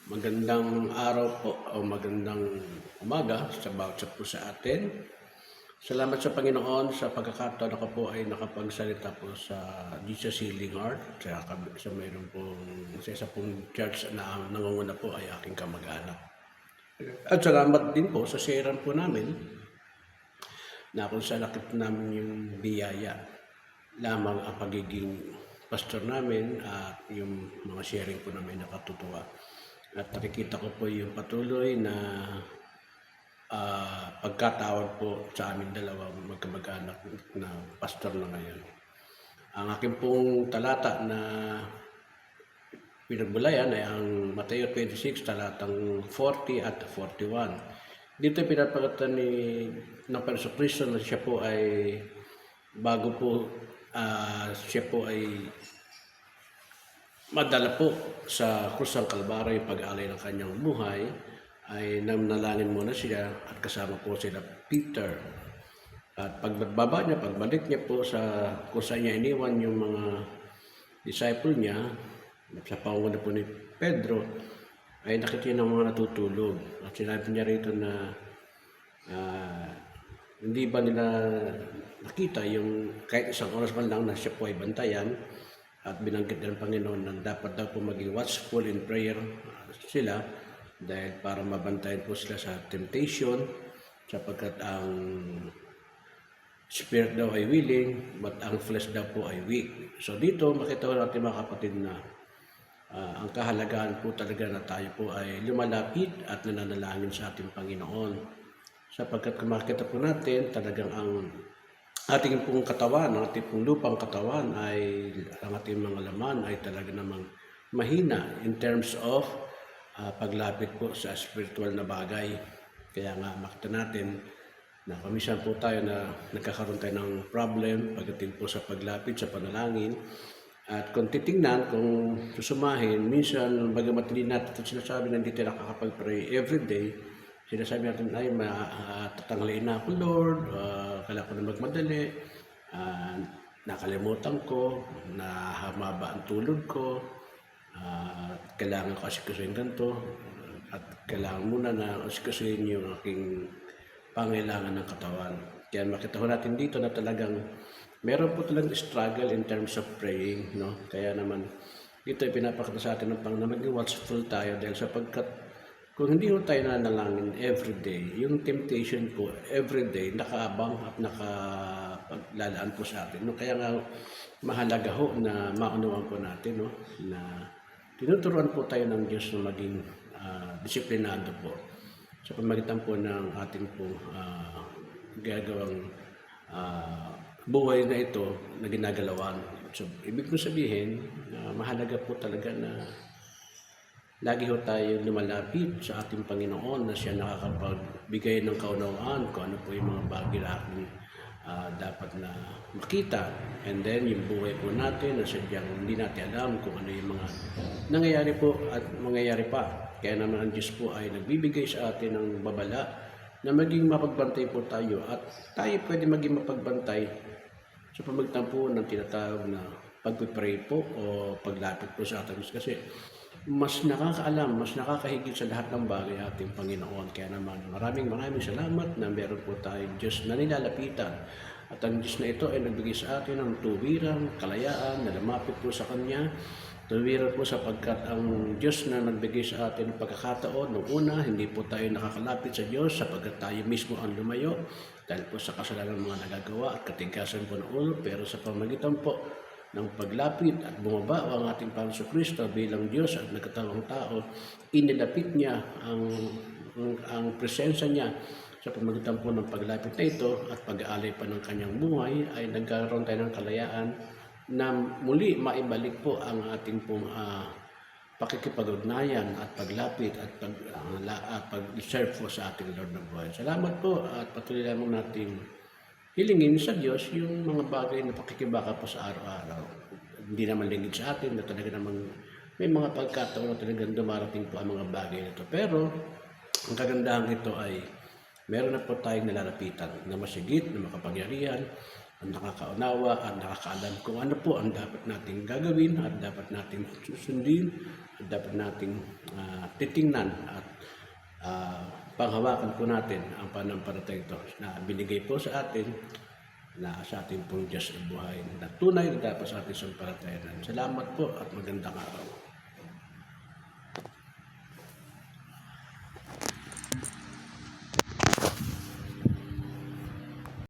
Magandang araw po o magandang umaga sa bawat isa po sa atin. Salamat sa Panginoon sa pagkakataon ako po ay nakapagsalita po sa Jesus Healing Heart sa mayroon pong sa isa pong church na ang nangunguna po ay aking kamag-anak. At salamat din po sa sharean po namin na kung saan nakita namin yung biyaya lamang ang pagiging pastor namin at yung mga sharing po namin nakatutuwa. At nakikita ko po yung patuloy na pagkatawag po sa amin dalawang magkamag-anak na pastor na ngayon. Ang aking pong talata na pinagbulayan ay ang Mateo 26, talatang 40 at 41. Dito pinapakita ng Panginoon Kristo na siya po ay bago po siya po ay madala po sa krus ng Kalbaryo yung pag-alay ng kanyang buhay, ay nanalangin muna siya at kasama po sila Peter. At pagbaba niya, pagbalik niya po sa kung saan niya iniwan yung mga disciple niya, sa panguna po ni Pedro, ay nakita niya ng mga natutulog. At sinabi niya rito na hindi ba nila nakita yung kahit isang oras man lang na siya po ay bantayan. At binanggit ng Panginoon na dapat daw po maging watchful in prayer sila dahil para mabantayan po sila sa temptation sapagkat ang spirit daw ay willing but ang flesh daw po ay weak. So dito makita ko natin mga kapatid na ang kahalagaan po talaga na tayo po ay lumalapit at nananalangin sa ating Panginoon sapagkat kung makita po natin talagang ang ating pong katawan, ang ating pong lupang katawan ay ang ating mga laman ay talaga namang mahina in terms of paglapit po sa spiritual na bagay. Kaya nga makita natin na kumisan po tayo na nagkakaroon tayo ng problem pagdating po sa paglapit sa panalangin. At kung titingnan, kung susumahin, minsan bagamat hindi natin sinasabi na hindi tayo nakakapag-pray everyday, sinasabi natin ay tatangliin na ako Lord, kailangan ko na magmadali, nakalimutan ko, nahamaba ang tulog ko, kailangan ko asikasuhin ganito, at kailangan muna na asikasuhin yung aking pangailangan ng katawan. Kaya makita ko natin dito na talagang meron po talagang struggle in terms of praying, no? Kaya naman dito ay pinapakita sa atin ng Panginoon na maging watchful tayo dahil sapagkat kung hindi ho tayo nanalangin everyday, yung temptation po everyday nakaabang at nakapaglalaan po sa atin. No? Kaya nga mahalaga ho na maunawaan po natin, no? Na tinuturuan po tayo ng Diyos na maging disiplinado po sa pamagitan po ng ating po gagawang buhay na ito na ginagalawan. So, ibig ko sabihin, mahalaga po talaga na lagi ho tayo lumalapit sa ating Panginoon na siya nakakapagbigay ng kaunawaan kung ano po yung mga bagay na ating dapat na makita. And then yung buhay po natin na sadyang hindi natin alam kung ano yung mga nangyayari po at mangyayari pa. Kaya naman ang Diyos po ay nagbibigay sa atin ng babala na maging mapagbantay po tayo at tayo pwede maging mapagbantay sa pamagitan po ng tinatawag na pag-pray po o paglapit po sa ating Diyos. Kasi mas nakakaalam, mas nakakahigit sa lahat ng bagay ating Panginoon. Kaya naman maraming salamat na meron po tayong Diyos na nilalapitan. At ang Diyos na ito ay nagbigay sa atin ng tuwirang kalayaan na lumapit po sa Kanya. Tuwiran po sapagkat ang Diyos na nagbigay sa atin ng pagkakataon noong una, hindi po tayo nakakalapit sa Diyos sapagkat tayo mismo ang lumayo dahil po sa kasalanan ng mga nagagawa at katigasan po ng ulo. Pero sa pamagitan po ng paglapit at bumaba ang ating Panginoon Kristo bilang Diyos at nagkatawang tao, inilapit niya ang presensya niya sa pamagitan po ng paglapit na ito at pag-aalay pa ng kanyang buhay ay nagkaroon tayo ng kalayaan na muli maibalik po ang ating pong pakikipag-ugnayan at paglapit at pag-serve po sa ating Lord ng buhay. Salamat po at patuloy lamang natin hilingin sa Diyos yung mga bagay na pakikibaka po sa araw-araw. Hindi naman lingid sa atin na talaga namang may mga pagkataon na talagang dumarating po ang mga bagay nito. Pero ang kagandahan ito ay meron na po tayong nalalapitan na masigit, na makapangyarihan nakakaunawa at nakakaalam kung ano po ang dapat nating gagawin at dapat nating susundin at dapat nating titingnan at panghawakan po natin ang panampalataya ito na binigay po sa atin na sa ating pong Diyos ang buhay na tunay na dapat sa ating sampalatayanan. Salamat po at magandang araw.